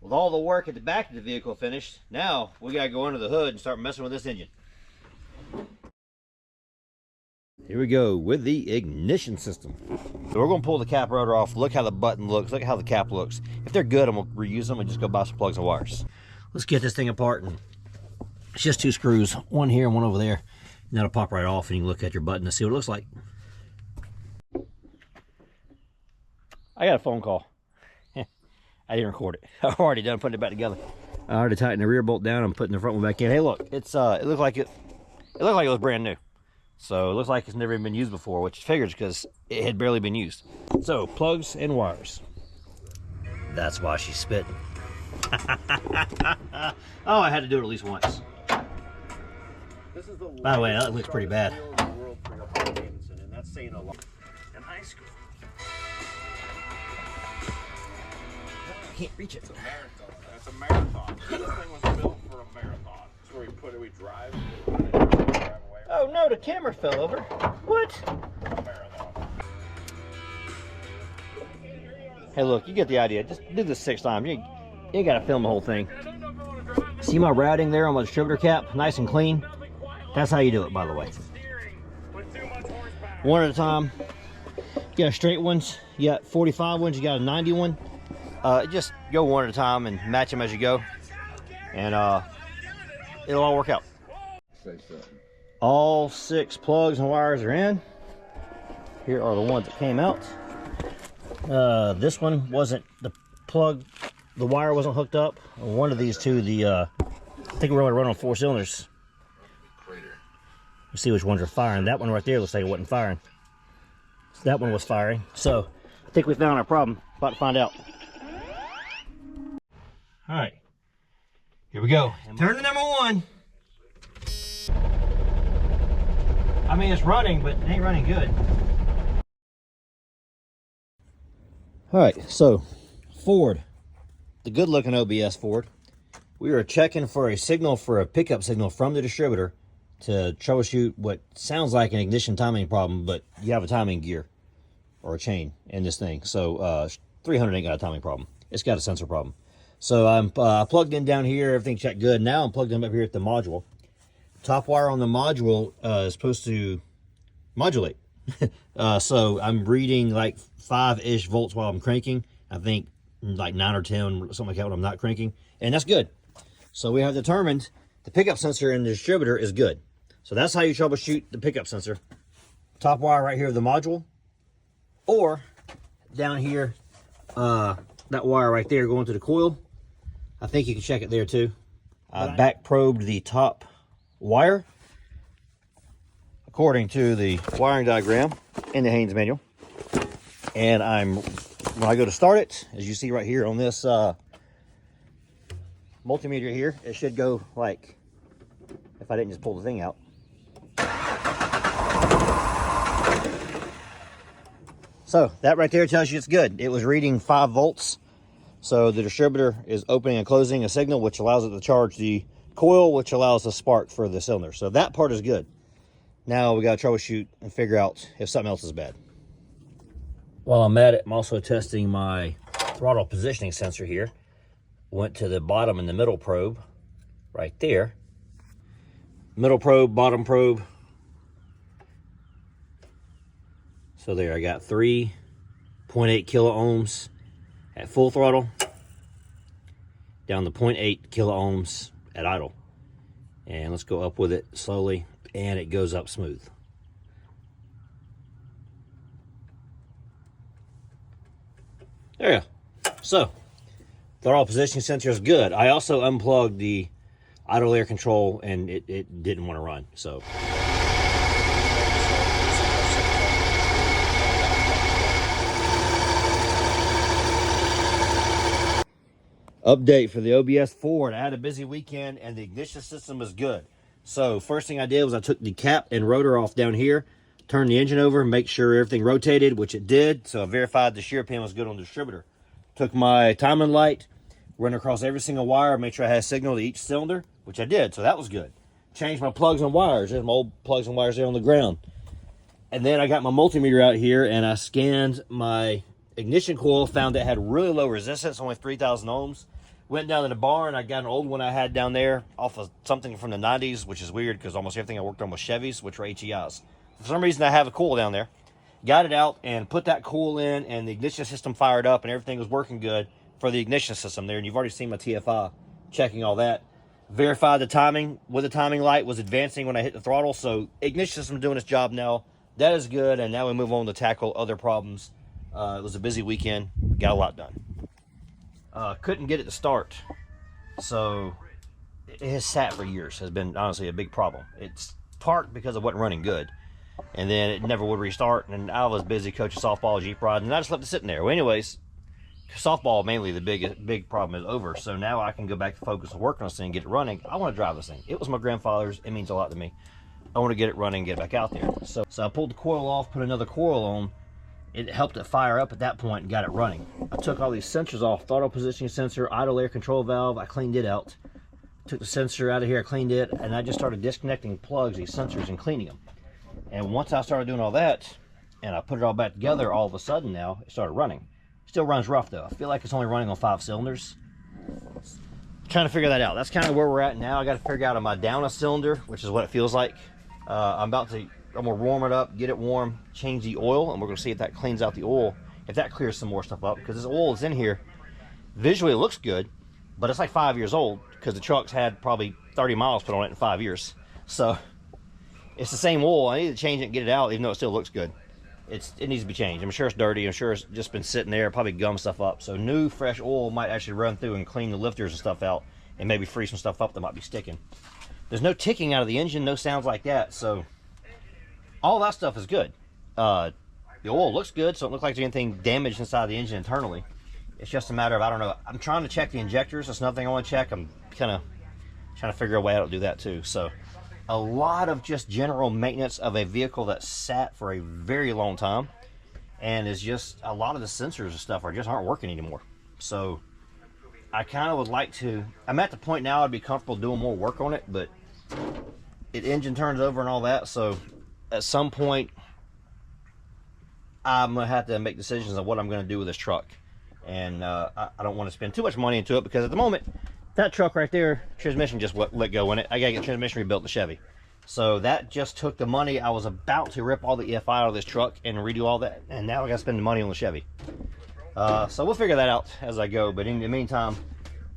With all the work at the back of the vehicle finished, now we gotta go under the hood and start messing with this engine. Here we go with the ignition system. So we're gonna pull the cap rotor off, look how the button looks, look how the cap looks. If they're good, I'm gonna reuse them and just go buy some plugs and wires. Let's get this thing apart. And it's just 2 screws, one here and one over there. And that'll pop right off and you can look at your button and see what it looks like. I got a phone call. I didn't record it. I've already done putting it back together. I already tightened the rear bolt down. I'm putting the front one back in. Hey, look, it's it looked like it was brand new. So it looks like it's never even been used before, which figures because it had barely been used. So plugs and wires. That's why she's spitting. Oh, I had to do it at least once. By the way, that looks pretty bad. That's saying a lot. In high school. I can't reach it. It's a marathon. It's a marathon. This thing was built for a marathon. That's where we drive. Away. Oh no, the camera fell over. What? A marathon. Hey, look, you get the idea. Just do this 6 times. You ain't got to film the whole thing. See my routing there on my distributor cap? Nice and clean. That's how you do it, by the way. One at a time. You got straight ones. You got 45 ones. You got a 90 one. Just go one at a time and match them as you go, and it'll all work out. All 6 plugs and wires are in. Here are the ones that came out. This one wasn't the wire wasn't hooked up. One of these two, I think we're going to run on 4 cylinders. Let's see which ones are firing. That one right there looks like it wasn't firing. That one was firing. So I think we found our problem. About to find out. All right, here we go. Turn to number 1. I mean, it's running, but it ain't running good. All right, so Ford, the good-looking OBS Ford. We were checking for a signal for a pickup signal from the distributor to troubleshoot what sounds like an ignition timing problem, but you have a timing gear or a chain in this thing. So 300 ain't got a timing problem. It's got a sensor problem. So I'm plugged in down here. Everything checked good. Now I'm plugged in up here at the module. Top wire on the module is supposed to modulate. So I'm reading like 5-ish volts while I'm cranking. I think like 9 or 10, something like that when I'm not cranking. And that's good. So we have determined the pickup sensor in the distributor is good. So that's how you troubleshoot the pickup sensor. Top wire right here of the module. Or down here, that wire right there going to the coil. I think you can check it there too. I back probed the top wire according to the wiring diagram in the Haynes manual. And when I go to start it, as you see right here on this multimeter here, it should go like, if I didn't just pull the thing out. So that right there tells you it's good. It was reading 5 volts. So the distributor is opening and closing a signal, which allows it to charge the coil, which allows the spark for the cylinder. So that part is good. Now we got to troubleshoot and figure out if something else is bad. While I'm at it, I'm also testing my throttle positioning sensor here. Went to the bottom and the middle probe right there. Middle probe, bottom probe. So there, I got 3.8 kilo ohms at full throttle, down to 0.8 kilo ohms at idle. And let's go up with it slowly, and it goes up smooth. There you go. So, throttle positioning sensor is good. I also unplugged the idle air control, and it didn't want to run, so. Update for the OBS Ford. I had a busy weekend and the ignition system is good. So first thing I did was I took the cap and rotor off down here, turned the engine over, make sure everything rotated, which it did. So I verified the shear pin was good on the distributor. Took my timing light, run across every single wire, make sure I had a signal to each cylinder, which I did. So that was good. Changed my plugs and wires. There's my old plugs and wires there on the ground. And then I got my multimeter out here and I scanned my ignition coil, found it had really low resistance, only 3,000 ohms. Went down to the barn. I got an old one I had down there off of something from the 90s, which is weird because almost everything I worked on was Chevys, which were HEIs. For some reason, I have a coil down there. Got it out and put that coil in, and the ignition system fired up, and everything was working good for the ignition system there. And you've already seen my TFI checking all that. Verified the timing with the timing light was advancing when I hit the throttle, so ignition system doing its job now. That is good, and now we move on to tackle other problems. It was a busy weekend, got a lot done. Couldn't get it to start, so it has sat for years. Has been honestly a big problem. It's parked because it wasn't running good, and then it never would restart. And I was busy coaching softball, Jeep riding, and I just left it sitting there. Well, anyways, softball mainly the big problem is over, so now I can go back to focus on working on this thing, get it running. I want to drive this thing. It was my grandfather's. It means a lot to me. I want to get it running, get it back out there. So I pulled the coil off, put another coil on. It helped it fire up at that point and got it running. I took all these sensors off, throttle positioning sensor, idle air control valve. I cleaned it out. Took the sensor out of here, I cleaned it, and I just started disconnecting plugs, these sensors, and cleaning them. And once I started doing all that, and I put it all back together, all of a sudden now, it started running. Still runs rough though. I feel like it's only running on 5 cylinders. Trying to figure that out. That's kind of where we're at now. I got to figure out on my down a cylinder, which is what it feels like. I'm gonna warm it up, get it warm, change the oil, and we're gonna see if that cleans out the oil, if that clears some more stuff up, because this oil is in here. Visually it looks good, but it's like 5 years old because the truck's had probably 30 miles put on it in 5 years. So it's the same oil. I need to change it and get it out, even though it still looks good. It needs to be changed. I'm sure it's dirty. I'm sure it's just been sitting there, probably gummed stuff up. So new, fresh oil might actually run through and clean the lifters and stuff out, and maybe free some stuff up that might be sticking. There's no ticking out of the engine, no sounds like that, so all that stuff is good. The oil looks good, so it looks like there's anything damaged inside the engine internally. It's just a matter of, I don't know, I'm trying to check the injectors. That's another thing I want to check. I'm kind of trying to figure a way how to do that too. So a lot of just general maintenance of a vehicle that sat for a very long time, and is just a lot of the sensors and stuff aren't working anymore. So I kind of would like to, I'm at the point now I'd be comfortable doing more work on it, but engine turns over and all that, so at some point I'm gonna have to make decisions on what I'm gonna do with this truck. And I don't want to spend too much money into it, because at the moment that truck right there, transmission just let go in it. I gotta get transmission rebuilt in the Chevy, so that just took the money. I was about to rip all the EFI out of this truck and redo all that, and now I gotta spend the money on the Chevy. So we'll figure that out as I go, but in the meantime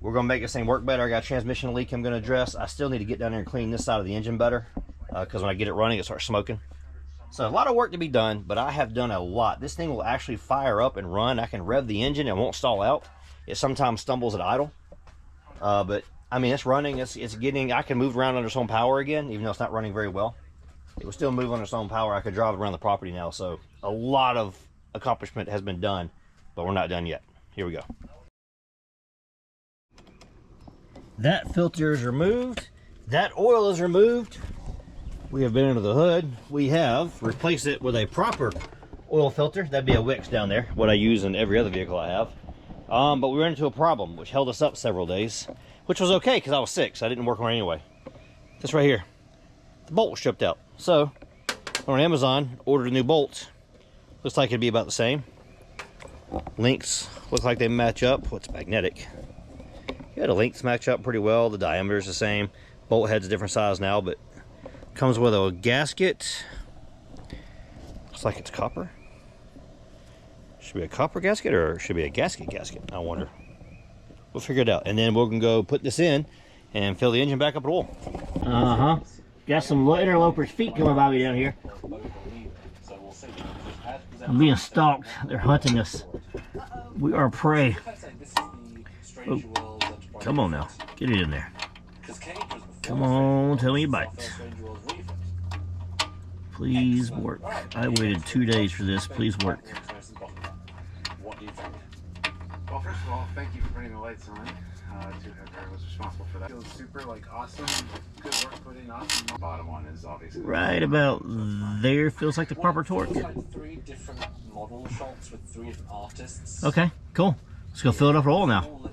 we're gonna make this thing work better. I got a transmission leak I'm gonna address. I still need to get down there and clean this side of the engine better, because when I get it running it starts smoking. So a lot of work to be done, but I have done a lot. This thing will actually fire up and run. I can rev the engine, it won't stall out. It sometimes stumbles at idle, but I mean, it's running. It's getting, I can move around under its own power again, even though it's not running very well. It will still move under its own power. I could drive it around the property now. So a lot of accomplishment has been done, but we're not done yet. Here we go. That filter is removed. That oil is removed. We have been into the hood. We have replaced it with a proper oil filter. That'd be a Wix down there, what I use in every other vehicle I have. But we ran into a problem, which held us up several days, which was okay because I was sick, so I didn't work on it anyway. This right here, the bolt was stripped out. So on Amazon, ordered a new bolt. Looks like it'd be about the same. Links look like they match up. What's magnetic? Yeah, the links match up pretty well. The diameter is the same. Bolt head's a different size now, but comes with a gasket. Looks like it's copper. Should be a copper gasket, or should be a gasket. I wonder. We'll figure it out, and then we're gonna go put this in and fill the engine back up with oil. Got some interlopers' feet coming by me down here. I'm being stalked. They're hunting us. We are prey. Oh, come on now, get it in there. Come on, tell me you bite. Please work. I waited 2 days for this. Please work. What do you think? Well, first of all, thank you for putting the lights on. To whoever was responsible for that. Feels super awesome. Good work put in. Awesome. The bottom one is obviously right about there. Feels like the proper torque. Like 3 different model shots with 3 different artists. Okay, cool. Let's go fill it up with oil now.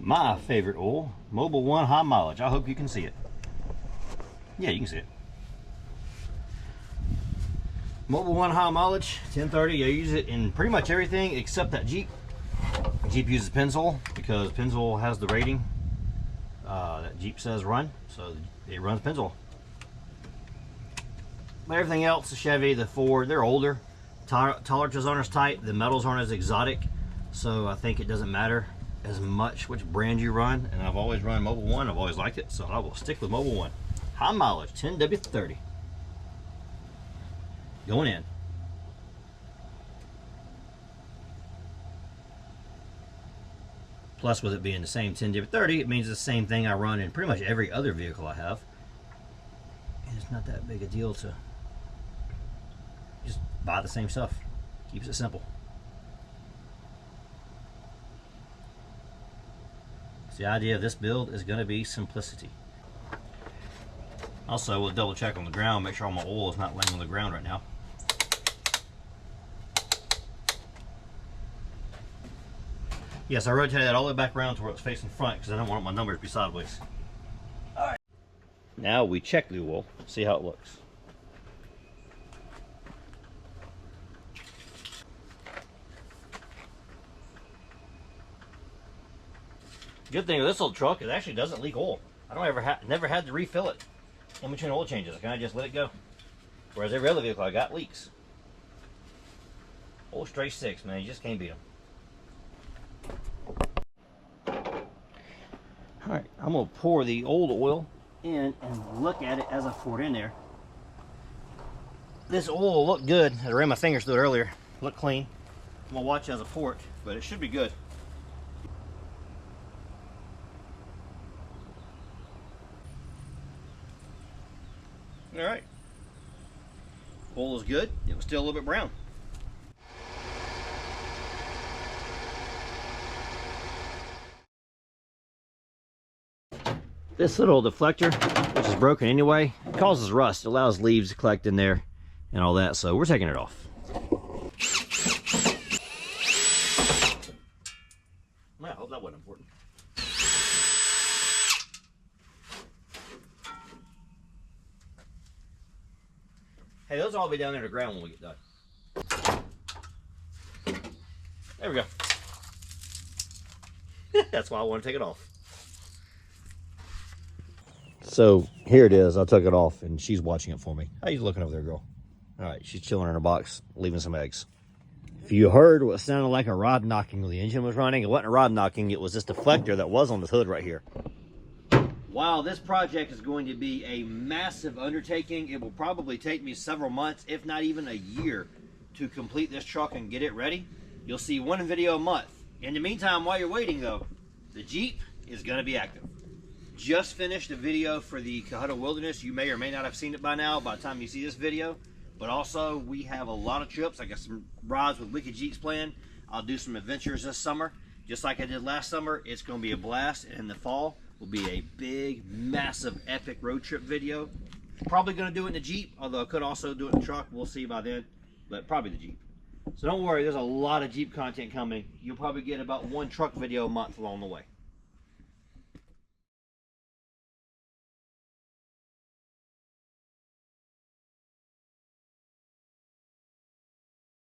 My favorite oil, Mobil 1 high mileage. I hope you can see it. Yeah, you can see it. Mobil 1 high mileage, 1030. I use it in pretty much everything except that Jeep. Jeep uses Pennzoil because Pennzoil has the rating that Jeep says run, so it runs Pennzoil. But everything else, the Chevy, the Ford, they're older. Tolerances aren't as tight, the metals aren't as exotic, so I think it doesn't matter as much which brand you run. And I've always run Mobil 1, I've always liked it, so I will stick with Mobil 1. High mileage, 10W30. Going in. Plus, with it being the same 10W30, it means the same thing I run in pretty much every other vehicle I have. And it's not that big a deal to just buy the same stuff. Keeps it simple. So the idea of this build is going to be simplicity. Also, we'll double check on the ground, make sure all my oil is not laying on the ground right now. Yes, I rotated that all the way back around to where it's facing front because I don't want my numbers to be sideways. All right. Now we check the oil, see how it looks. Good thing with this old truck, it actually doesn't leak oil. I don't never had to refill it in between oil changes. I kind of just let it go. Whereas every other vehicle I got leaks. Old straight six, man, you just can't beat them. Alright, I'm going to pour the old oil in and look at it as I pour it in there. This oil will look good. I ran my fingers through it earlier. Look clean. I'm going to watch as I pour it, but it should be good. Alright. Oil is good. It was still a little bit brown. This little deflector, which is broken anyway, causes rust. It allows leaves to collect in there and all that, so we're taking it off. I hope that wasn't important. Hey, those will all be down there to the ground when we get done. There we go. That's why I want to take it off. So here it is. I took it off and she's watching it for me. How you looking over there, girl? All right, she's chilling in her box, leaving some eggs. If you heard what sounded like a rod knocking when the engine was running, it wasn't a rod knocking, it was this deflector that was on the hood right here. While this project is going to be a massive undertaking, it will probably take me several months, if not even a year, to complete this truck and get it ready. You'll see one video a month. In the meantime, while you're waiting though, the Jeep is going to be active. Just finished a video for the Cohutta Wilderness. You may or may not have seen it by now by the time you see this video. But also, we have a lot of trips. I got some rides with Wicked Jeeps planned. I'll do some adventures this summer. Just like I did last summer, it's going to be a blast. And in the fall, will be a big, massive, epic road trip video. Probably going to do it in the Jeep, although I could also do it in the truck. We'll see by then, but probably the Jeep. So don't worry, there's a lot of Jeep content coming. You'll probably get about one truck video a month along the way.